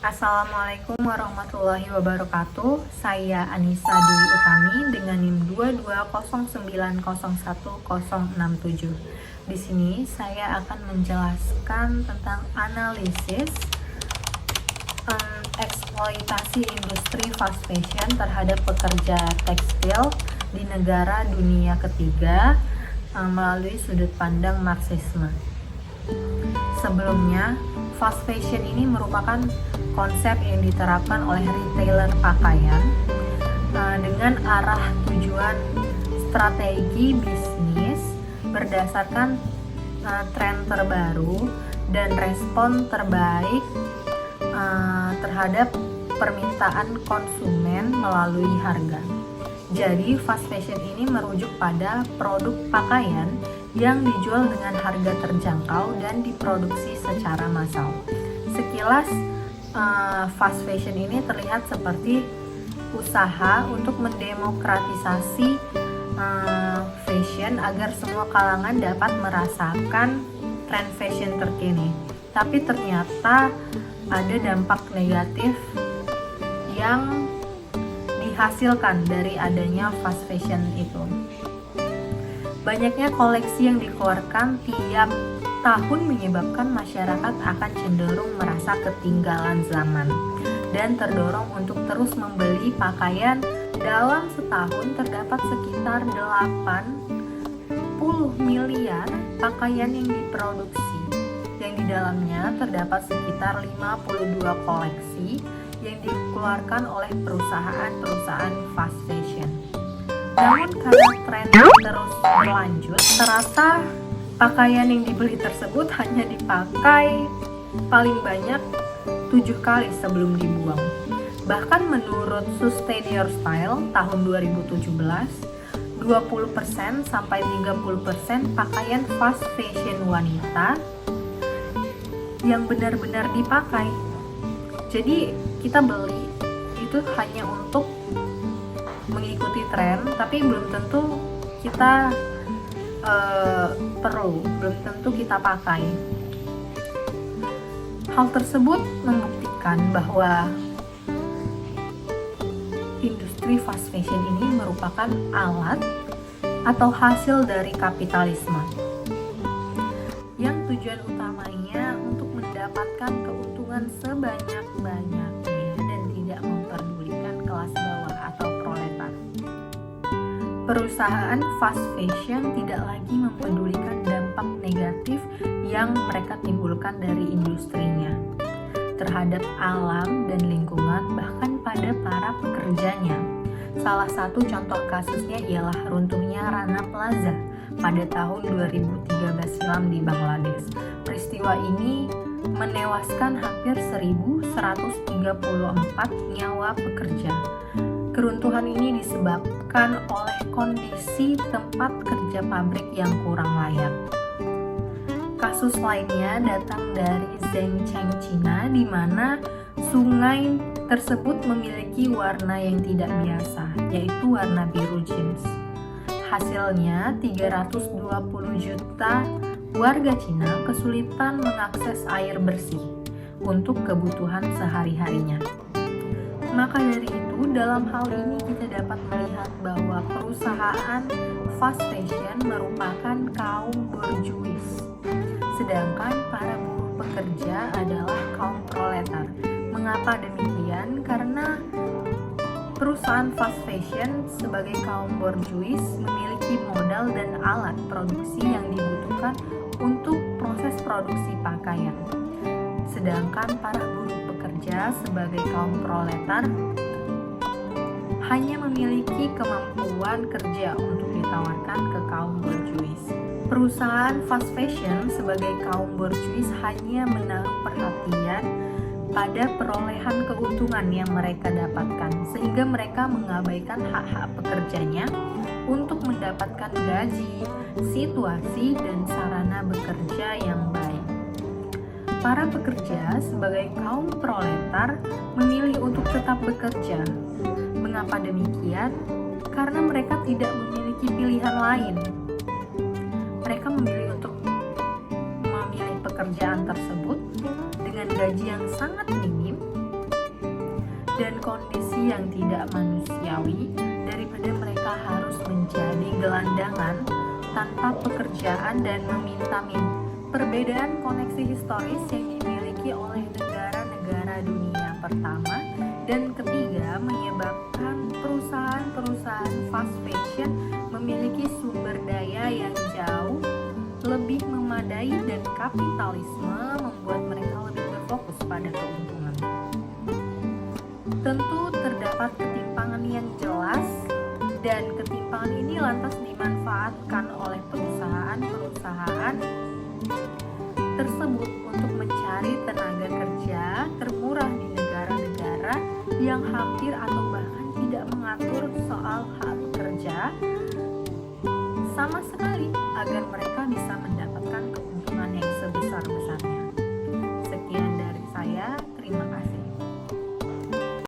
Assalamualaikum warahmatullahi wabarakatuh. Saya Anissa Dwi Utami dengan NIM 2209010067. Di sini saya akan menjelaskan tentang analisis eksploitasi industri fast fashion terhadap pekerja tekstil di negara dunia ketiga melalui sudut pandang Marxisme. Sebelumnya, fast fashion ini merupakan konsep yang diterapkan oleh retailer pakaian dengan arah tujuan strategi bisnis berdasarkan tren terbaru dan respon terbaik terhadap permintaan konsumen melalui harga. Jadi fast fashion ini merujuk pada produk pakaian yang dijual dengan harga terjangkau dan diproduksi secara massal. Sekilas, fast fashion ini terlihat seperti usaha untuk mendemokratisasi fashion agar semua kalangan dapat merasakan tren fashion terkini. Tapi ternyata ada dampak negatif yang dihasilkan dari adanya fast fashion itu. Banyaknya koleksi yang dikeluarkan tiap tahun menyebabkan masyarakat akan cenderung merasa ketinggalan zaman dan terdorong untuk terus membeli pakaian. Dalam setahun terdapat sekitar 80 miliar pakaian yang diproduksi, yang di dalamnya terdapat sekitar 52 koleksi yang dikeluarkan oleh perusahaan-perusahaan fast fashion. Namun karena tren terus berlanjut, ternyata pakaian yang dibeli tersebut hanya dipakai paling banyak 7 kali sebelum dibuang. Bahkan menurut Sustain Your Style tahun 2017, 20% sampai 30% pakaian fast fashion wanita yang benar-benar dipakai. Jadi kita beli itu hanya untuk mengikuti tren, tapi belum tentu kita belum tentu kita pakai. Hal tersebut membuktikan bahwa industri fast fashion ini merupakan alat atau hasil dari kapitalisme yang tujuan utamanya untuk mendapatkan keuntungan sebanyak-banyaknya dan tidak memperdulikan kelas bawah atau proletar. Perusahaan fast fashion tidak lagi mempedulikan dampak negatif yang mereka timbulkan dari industrinya terhadap alam dan lingkungan, bahkan pada para pekerjanya. Salah satu contoh kasusnya ialah runtuhnya Rana Plaza pada tahun 2013 silam di Bangladesh. Peristiwa ini menewaskan hampir 1.134 nyawa pekerja. Keruntuhan ini disebabkan oleh kondisi tempat kerja pabrik yang kurang layak. Kasus lainnya datang dari Zhengcheng, Cina, di mana sungai tersebut memiliki warna yang tidak biasa, yaitu warna biru jeans. Hasilnya, 320 juta warga Cina kesulitan mengakses air bersih untuk kebutuhan sehari-harinya. Maka dari itu, dalam hal ini kita dapat melihat bahwa perusahaan fast fashion merupakan kaum borjuis, sedangkan para buruh pekerja adalah kaum proletar. Mengapa demikian? Karena perusahaan fast fashion sebagai kaum borjuis memiliki modal dan alat produksi yang dibutuhkan untuk proses produksi pakaian. Sedangkan para buruh pekerja sebagai kaum proletar hanya memiliki kemampuan kerja untuk ditawarkan ke kaum borjuis. Perusahaan fast fashion sebagai kaum borjuis hanya menaruh perhatian pada perolehan keuntungan yang mereka dapatkan, sehingga mereka mengabaikan hak-hak pekerjanya untuk mendapatkan gaji, situasi, dan sarana bekerja yang baik. Para pekerja sebagai kaum proletar memilih untuk tetap bekerja. Mengapa demikian? Karena mereka tidak memiliki pilihan lain. Mereka memilih untuk memilih pekerjaan tersebut dengan gaji yang sangat minim dan kondisi yang tidak manusiawi daripada mereka harus menjadi gelandangan tanpa pekerjaan dan meminta-minta. Perbedaan koneksi historis yang dimiliki oleh negara-negara dunia pertama dan ketiga menyebabkan perusahaan-perusahaan fast fashion memiliki sumber daya yang jauh lebih memadai dan kapitalisme membuat mereka lebih berfokus pada keuntungan. Tentu terdapat ketimpangan yang jelas dan ketimpangan ini lantas dimanfaatkan oleh perusahaan-perusahaan tersebut untuk mencari tenaga kerja termurah di negara-negara yang hampir atau bahkan tidak mengatur soal hak pekerja sama sekali agar mereka bisa